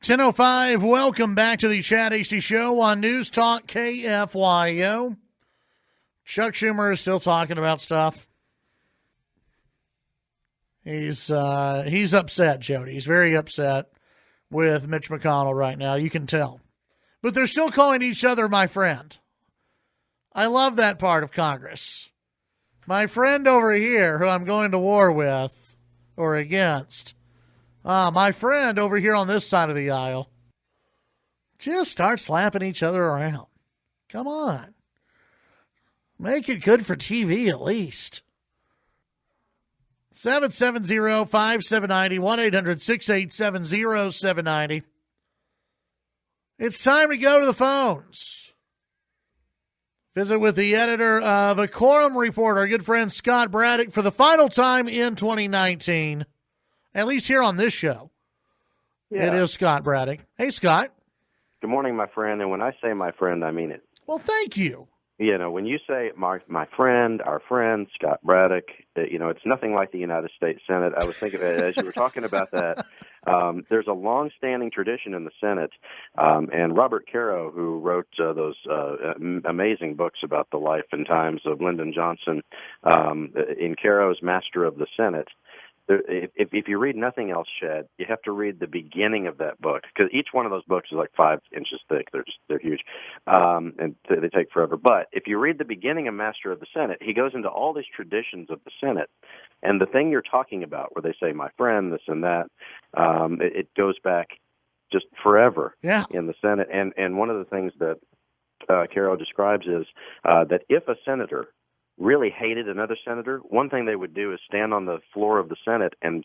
10:05, welcome back to the Chad Hasty Show on News Talk KFYO. Chuck Schumer is still talking about stuff. He's upset, Jody. He's very upset with Mitch McConnell right now. You can tell. But they're still calling each other my friend. I love that part of Congress. My friend over here, who I'm going to war with or against, my friend over here on this side of the aisle, just start slapping each other around. Come on. Make it good for TV at least. 770-5790, 1-800-687-0790. It's time to go to the phones. Visit with the editor of A Quorum Report, our good friend Scott Braddock, for the final time in 2019. At least here on this show. Yeah. It is Scott Braddock. Hey, Scott. Good morning, my friend. And when I say my friend, I mean it. Well, thank you. You know, when you say my friend, our friend, Scott Braddock, it's nothing like the United States Senate. I was thinking, as you were talking about that, there's a long-standing tradition in the Senate, and Robert Caro, who wrote those amazing books about the life and times of Lyndon Johnson, in Caro's Master of the Senate, if you read nothing else, Chad, you have to read the beginning of that book, because each one of those books is like 5 inches thick. They're huge, and they take forever. But if you read the beginning of Master of the Senate, he goes into all these traditions of the Senate, and the thing you're talking about, where they say "my friend," this and that, it goes back just forever in the Senate. And one of the things that Caro describes is that if a senator really hated another senator, one thing they would do is stand on the floor of the Senate and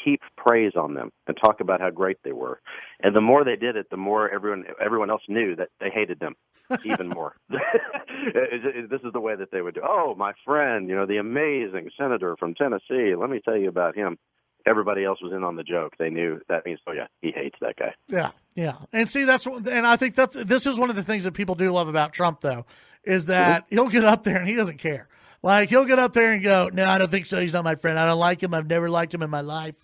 heap praise on them and talk about how great they were. And the more they did it, the more everyone else knew that they hated them even more. This is the way that they would do. Oh, my friend, the amazing senator from Tennessee. Let me tell you about him. Everybody else was in on the joke. They knew that means, oh yeah, he hates that guy. Yeah. And see, and I think this is one of the things that people do love about Trump, though, is that he'll get up there and he doesn't care. Like, he'll get up there and go, no, I don't think so. He's not my friend. I don't like him. I've never liked him in my life.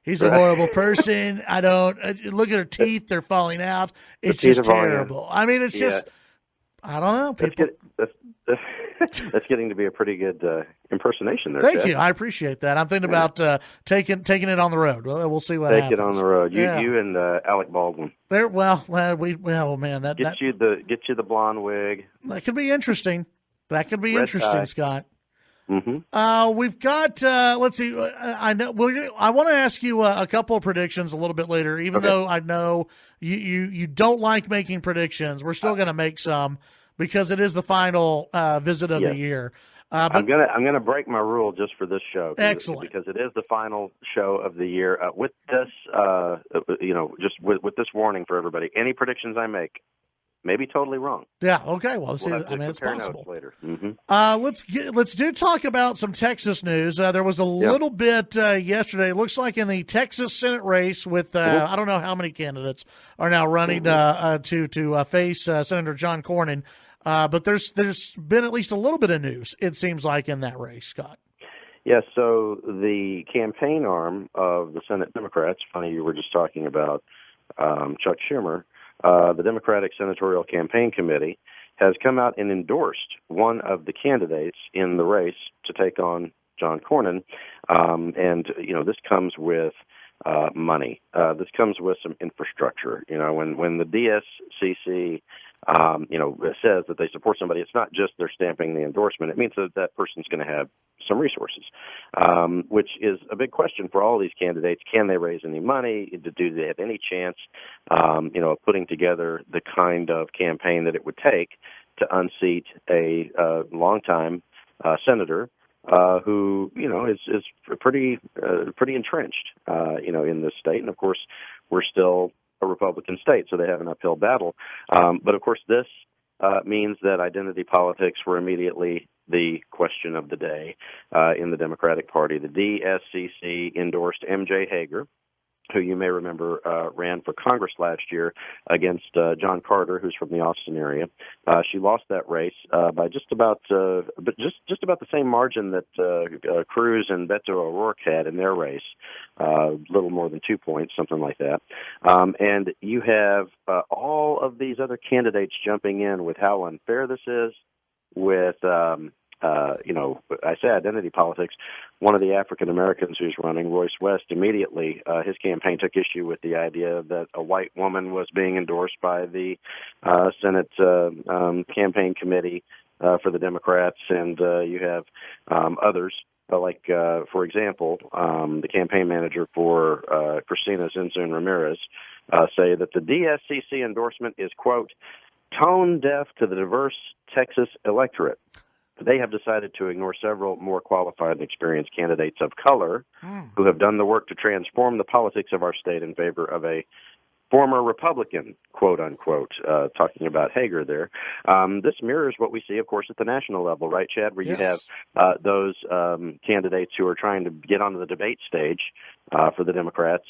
He's a horrible person. I don't look at her teeth. They're falling out. It's just terrible. I mean, it's just, I don't know. People. That's getting to be a pretty good impersonation there. Thank you. I appreciate that. I'm thinking about taking it on the road. We'll see what happens. Take it on the road. You and Alec Baldwin. Man, that get you the blonde wig. That could be interesting. That could be interesting, tie. Scott. Mm-hmm. We've got. Let's see. I know. I want to ask you a couple of predictions a little bit later. Even though I know you don't like making predictions, we're still going to make some, because it is the final visit of the year. But I'm gonna break my rule just for this show. Excellent, because it is the final show of the year. With this, just with this warning for everybody, any predictions I make may be totally wrong. Yeah. Okay. Well, see, it's possible. Later. Mm-hmm. Let's talk about some Texas news. There was a little bit yesterday. It looks like in the Texas Senate race with I don't know how many candidates are now running to face Senator John Cornyn. But there's been at least a little bit of news, it seems like, in that race, Scott. Yes, so the campaign arm of the Senate Democrats, funny you were just talking about Chuck Schumer, the Democratic Senatorial Campaign Committee has come out and endorsed one of the candidates in the race to take on John Cornyn. And this comes with money. This comes with some infrastructure. When the DSCC says that they support somebody, it's not just they're stamping the endorsement. It means that that person's going to have some resources, which is a big question for all these candidates. Can they raise any money? Do they have any chance, of putting together the kind of campaign that it would take to unseat a longtime senator who is pretty entrenched, in this state, and of course we're still a Republican state, so they have an uphill battle. But of course, this means that identity politics were immediately the question of the day in the Democratic Party. The DSCC endorsed M.J. Hager, who you may remember ran for Congress last year against John Carter, who's from the Austin area. She lost that race by just about the same margin that Cruz and Beto O'Rourke had in their race, a little more than 2 points, something like that. And you have all of these other candidates jumping in with how unfair this is, with I say identity politics. One of the African Americans who's running, Royce West, immediately his campaign took issue with the idea that a white woman was being endorsed by the Senate campaign committee for the Democrats, and you have others. Like, for example, the campaign manager for Cristina Zinzun Ramirez say that the DSCC endorsement is, quote, tone deaf to the diverse Texas electorate. They have decided to ignore several more qualified and experienced candidates of color who have done the work to transform the politics of our state in favor of a former Republican, quote unquote, talking about Hager there. This mirrors what we see, of course, at the national level, right, Chad, where you have those candidates who are trying to get onto the debate stage for the Democrats,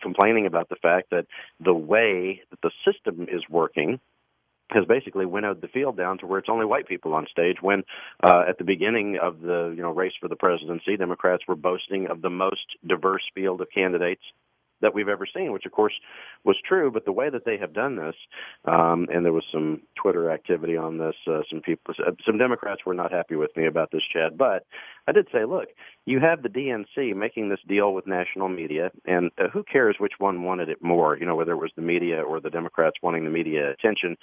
complaining about the fact that the way that the system is working has basically winnowed the field down to where it's only white people on stage, when at the beginning of the race for the presidency, Democrats were boasting of the most diverse field of candidates that we've ever seen, which of course was true. But the way that they have done this, and there was some Twitter activity on this, some Democrats were not happy with me about this, Chad. But I did say, look, you have the DNC making this deal with national media, and who cares which one wanted it more, whether it was the media or the Democrats wanting the media attention.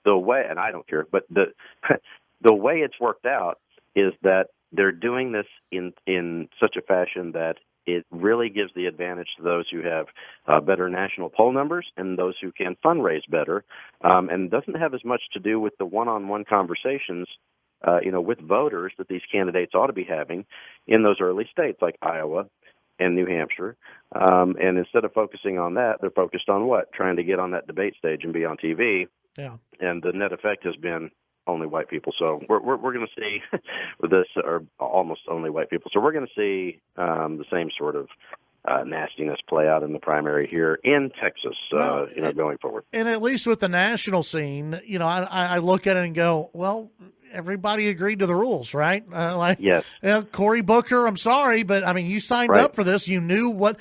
The way, and I don't care, but the way it's worked out is that they're doing this in such a fashion that it really gives the advantage to those who have better national poll numbers and those who can fundraise better, and doesn't have as much to do with the one-on-one conversations, with voters that these candidates ought to be having in those early states like Iowa and New Hampshire. And instead of focusing on that, they're focused on what? Trying to get on that debate stage and be on TV. Yeah. And the net effect has been only white people. So we're going to see with this, or almost only white people. So we're going to see the same sort of nastiness play out in the primary here in Texas, going forward. And at least with the national scene, I look at it and go, well, everybody agreed to the rules, right? Yes. Cory Booker, I'm sorry, but I mean, you signed up for this. You knew what.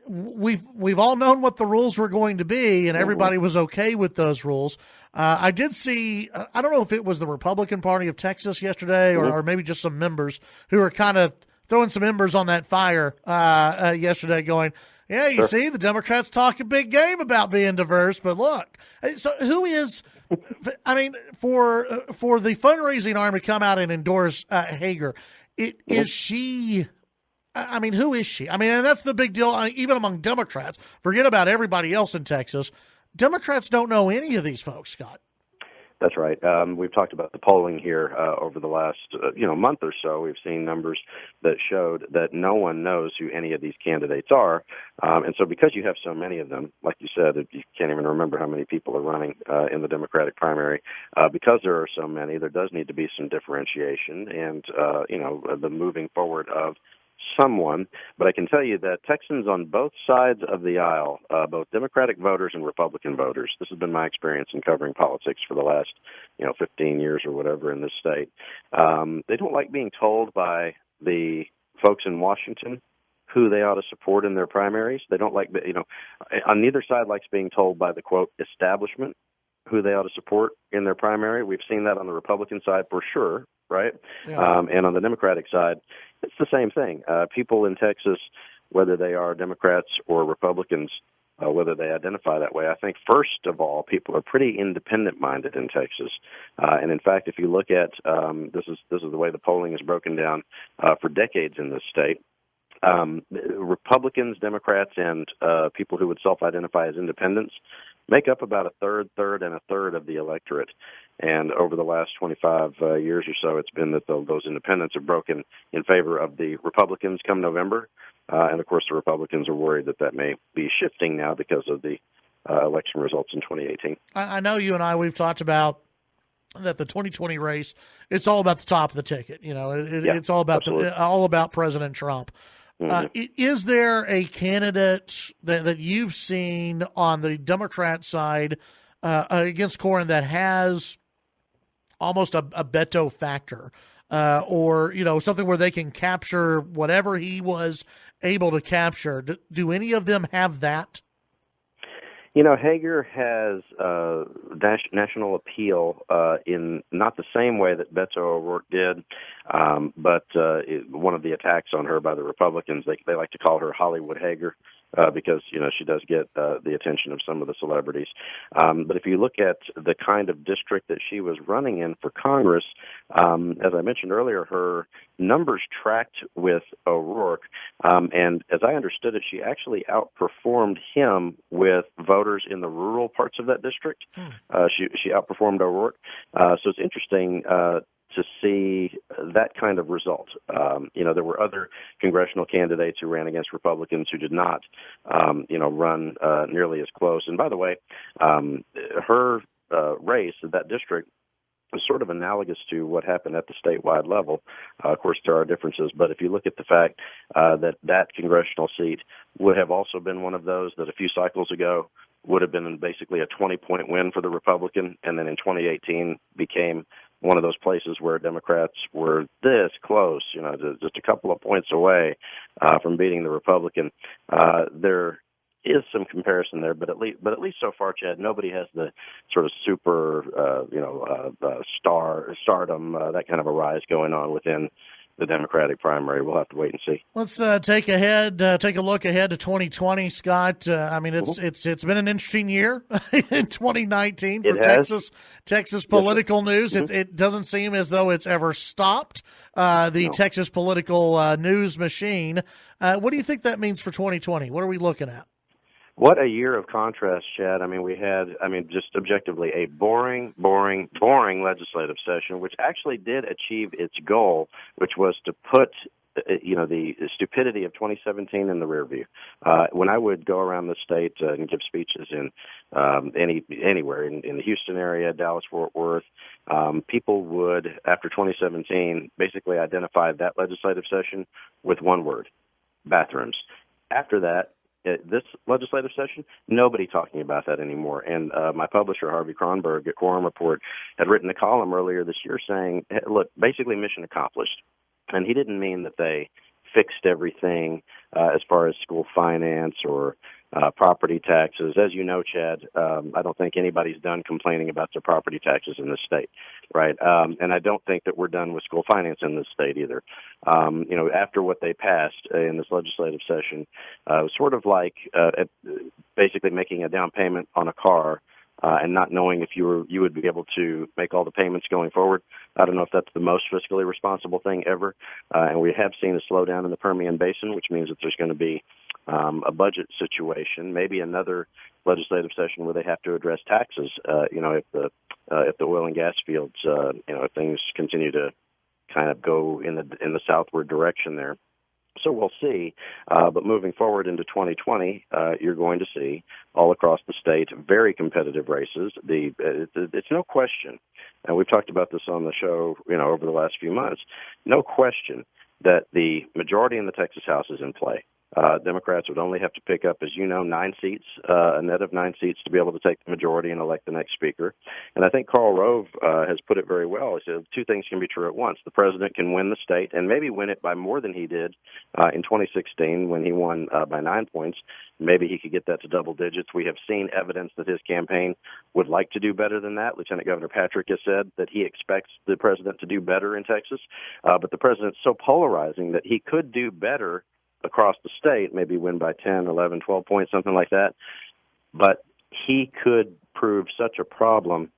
We've all known what the rules were going to be, and everybody was okay with those rules. I did see, I don't know if it was the Republican Party of Texas yesterday or maybe just some members who are kind of throwing some embers on that fire yesterday going, yeah, you see, the Democrats talk a big game about being diverse, but look. So who is, I mean, for the fundraising arm to come out and endorse Hager, is she... I mean, who is she? I mean, and that's the big deal, even among Democrats. Forget about everybody else in Texas. Democrats don't know any of these folks, Scott. That's right. We've talked about the polling here over the last month or so. We've seen numbers that showed that no one knows who any of these candidates are. And so because you have so many of them, like you said, you can't even remember how many people are running in the Democratic primary. Because there are so many, there does need to be some differentiation and, the moving forward of someone. But I can tell you that Texans on both sides of the aisle, both Democratic voters and Republican voters, this has been my experience in covering politics for the last 15 years or whatever in this state, they don't like being told by the folks in Washington who they ought to support in their primaries. They don't like, on neither side likes being told by the, quote, establishment who they ought to support in their primary. We've seen that on the Republican side for sure, right? Yeah. And on the Democratic side, it's the same thing. People in Texas, whether they are Democrats or Republicans, whether they identify that way, I think first of all, people are pretty independent-minded in Texas. And in fact, if you look at this is the way the polling is broken down for decades in this state. Republicans, Democrats, and people who would self-identify as independents make up about a third, and a third of the electorate. And over the last 25 years or so, it's been that those independents have broken in favor of the Republicans come November. And, of course, the Republicans are worried that may be shifting now because of the election results in 2018. I know you and we've talked about that the 2020 race, it's all about the top of the ticket. It's all about all about President Trump. Is there a candidate that you've seen on the Democrat side against Cornyn that has almost a Beto factor, or something where they can capture whatever he was able to capture? Do any of them have that? Hager has national appeal in not the same way that Beto O'Rourke did, but one of the attacks on her by the Republicans, they like to call her Hollywood Hager. Because she does get the attention of some of the celebrities. But if you look at the kind of district that she was running in for Congress, as I mentioned earlier, her numbers tracked with O'Rourke, and as I understood it, she actually outperformed him with voters in the rural parts of that district. She outperformed O'Rourke, so it's interesting to see that kind of result. There were other congressional candidates who ran against Republicans who did not, run nearly as close. And by the way, her race in that district was sort of analogous to what happened at the statewide level. Of course, there are differences, but if you look at the fact that congressional seat would have also been one of those that a few cycles ago would have been basically a 20-point win for the Republican, and then in 2018 became one of those places where Democrats were this close, just a couple of points away from beating the Republican. There is some comparison there, but at least so far, Chad, nobody has the sort of super, stardom, that kind of a rise going on within the Democratic primary. We'll have to wait and see. Let's take a look ahead to 2020, Scott. It's been an interesting year in 2019 for Texas political news. It doesn't seem as though it's ever stopped. Texas political news machine. What do you think that means for 2020? What are we looking at? What a year of contrast, Chad. We had, just objectively, a boring legislative session, which actually did achieve its goal, which was to put, the stupidity of 2017 in the rear view. When I would go around the state and give speeches in anywhere, in the Houston area, Dallas, Fort Worth, people would, after 2017, basically identify that legislative session with one word: bathrooms. After that, this legislative session, nobody talking about that anymore. And my publisher, Harvey Kronberg at Quorum Report, had written a column earlier this year saying, hey, look, basically mission accomplished. And he didn't mean that they fixed everything as far as school finance or property taxes. As you know, Chad, I don't think anybody's done complaining about their property taxes in this state, right? And I don't think that we're done with school finance in this state either. After what they passed in this legislative session, it was sort of like basically making a down payment on a car and not knowing if you would be able to make all the payments going forward. I don't know if that's the most fiscally responsible thing ever. And we have seen a slowdown in the Permian Basin, which means that there's going to be a budget situation, maybe another legislative session where they have to address taxes. If the oil and gas fields, if things continue to kind of go in the southward direction there. So we'll see. But moving forward into 2020, you're going to see all across the state very competitive races. It's no question, and we've talked about this on the show, over the last few months. No question that the majority in the Texas House is in play. Democrats would only have to pick up, as you know, 9 seats, a net of 9 seats to be able to take the majority and elect the next speaker. And I think Karl Rove has put it very well. He said 2 things can be true at once. The president can win the state and maybe win it by more than he did in 2016 when he won by 9 points. Maybe he could get that to double digits. We have seen evidence that his campaign would like to do better than that. Lieutenant Governor Patrick has said that he expects the president to do better in Texas. But the president's so polarizing that he could do better across the state, maybe win by 10, 11, 12 points, something like that. But he could prove such a problem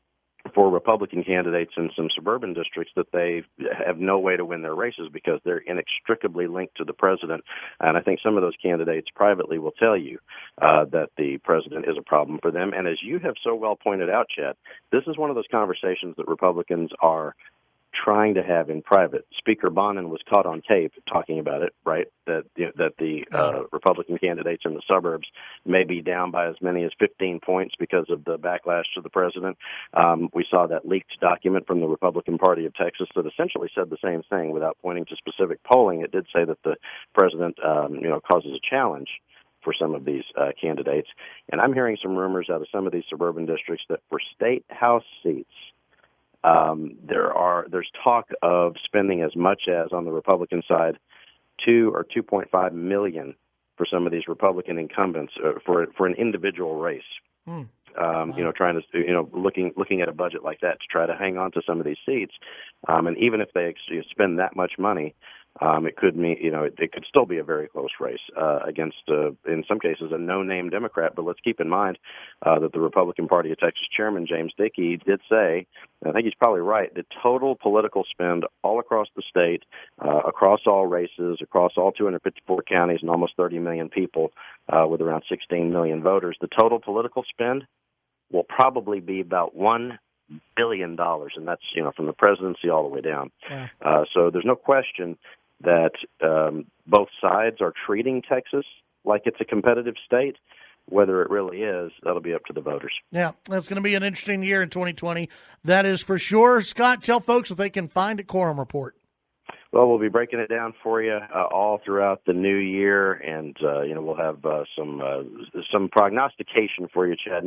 for Republican candidates in some suburban districts that they have no way to win their races because they're inextricably linked to the president. And I think some of those candidates privately will tell you that the president is a problem for them. And as you have so well pointed out, Chad, this is one of those conversations that Republicans are trying to have in private. Speaker Bonin was caught on tape talking about it, right? That the Republican candidates in the suburbs may be down by as many as 15 points because of the backlash to the president. We saw that leaked document from the Republican Party of Texas that essentially said the same thing without pointing to specific polling. It did say that the president, causes a challenge for some of these candidates. And I'm hearing some rumors out of some of these suburban districts that for state house seats, there's talk of spending as much as on the Republican side, $2 or $2.5 million for some of these Republican incumbents for an individual race. Wow. Trying to looking at a budget like that to try to hang on to some of these seats, and even if they spend that much money, it could mean it could still be a very close race against in some cases a no-name Democrat. But let's keep in mind that the Republican Party of Texas Chairman James Dickey did say, and I think he's probably right, the total political spend all across the state, across all races, across all 254 counties and almost 30 million people with around 16 million voters, the total political spend will probably be about $1 billion, and that's from the presidency all the way down. Yeah. So there's no question that both sides are treating Texas like it's a competitive state. Whether it really is, that'll be up to the voters. Yeah, that's going to be an interesting year in 2020. That is for sure. Scott, tell folks what they can find at Quorum Report. Well, we'll be breaking it down for you all throughout the new year, and we'll have some prognostication for you, Chad.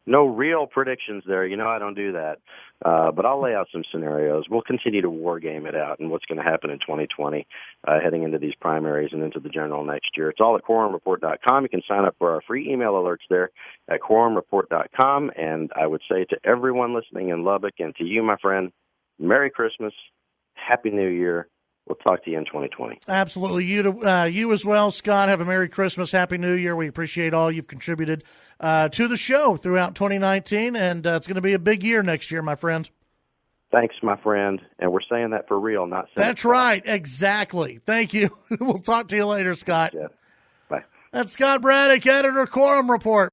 No real predictions there. I don't do that. But I'll lay out some scenarios. We'll continue to war game it out and what's going to happen in 2020 heading into these primaries and into the general next year. It's all at quorumreport.com. You can sign up for our free email alerts there at quorumreport.com. And I would say to everyone listening in Lubbock and to you, my friend, Merry Christmas, Happy New Year. We'll talk to you in 2020. Absolutely. You as well, Scott. Have a Merry Christmas, Happy New Year. We appreciate all you've contributed to the show throughout 2019, and it's going to be a big year next year, my friend. Thanks, my friend. And we're saying that for real, not saying That's right. Exactly. Thank you. We'll talk to you later, Scott. Yeah. Bye. That's Scott Braddock, editor, Quorum Report.